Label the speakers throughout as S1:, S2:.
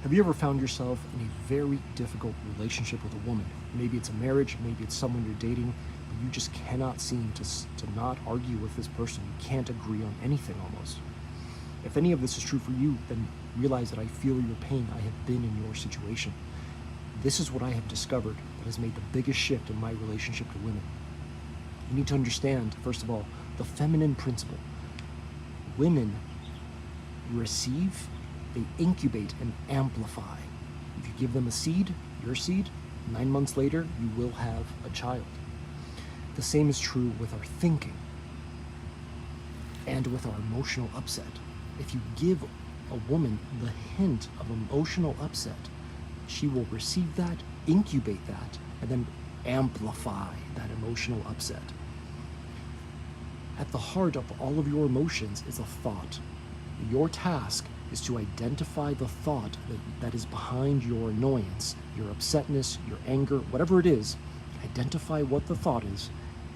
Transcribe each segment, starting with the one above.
S1: Have you ever found yourself in a very difficult relationship with a woman? Maybe it's a marriage, maybe it's someone you're dating, but you just cannot seem to not argue with this person. You can't agree on anything almost. If any of this is true for you, then realize that I feel your pain. I have been in your situation. This is what I have discovered that has made the biggest shift in my relationship to women. You need to understand, first of all, the feminine principle. Women receive, they incubate and amplify. If you give them a seed, your seed, 9 months later, you will have a child. The same is true with our thinking and with our emotional upset. If you give a woman the hint of emotional upset, she will receive that, incubate that, and then amplify that emotional upset. At the heart of all of your emotions is a thought. Your task is to identify the thought that is behind your annoyance, your upsetness, your anger, whatever it is. Identify what the thought is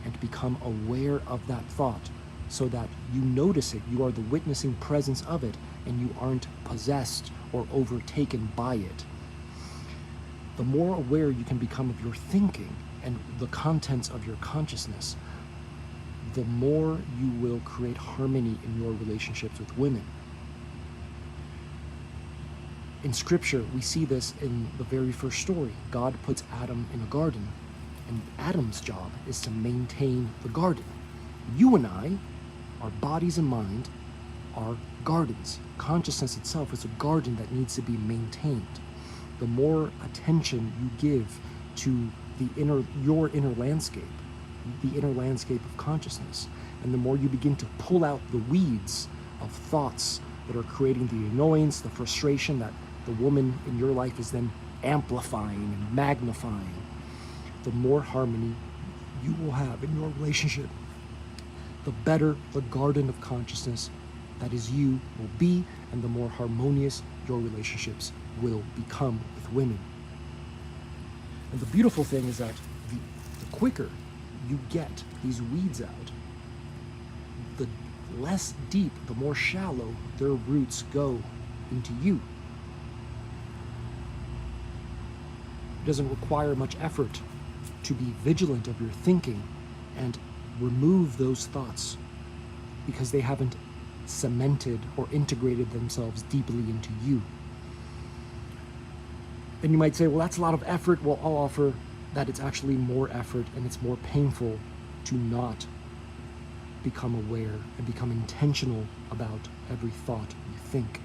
S1: and become aware of that thought so that you notice it, you are the witnessing presence of it, and you aren't possessed or overtaken by it. The more aware you can become of your thinking and the contents of your consciousness, the more you will create harmony in your relationships with women. In scripture, we see this in the very first story. God puts Adam in a garden, and Adam's job is to maintain the garden. You and I, our bodies and mind, are gardens. Consciousness itself is a garden that needs to be maintained. The more attention you give to your inner landscape, the inner landscape of consciousness, and the more you begin to pull out the weeds of thoughts that are creating the annoyance, the frustration that the woman in your life is then amplifying and magnifying, the more harmony you will have in your relationship. The better the garden of consciousness that is you will be, and the more harmonious your relationships will become with women. And the beautiful thing is that the quicker you get these weeds out, the less deep, the more shallow their roots go into you. It doesn't require much effort to be vigilant of your thinking and remove those thoughts because they haven't cemented or integrated themselves deeply into you. Then you might say, well, that's a lot of effort. Well, I'll offer that it's actually more effort and it's more painful to not become aware and become intentional about every thought you think.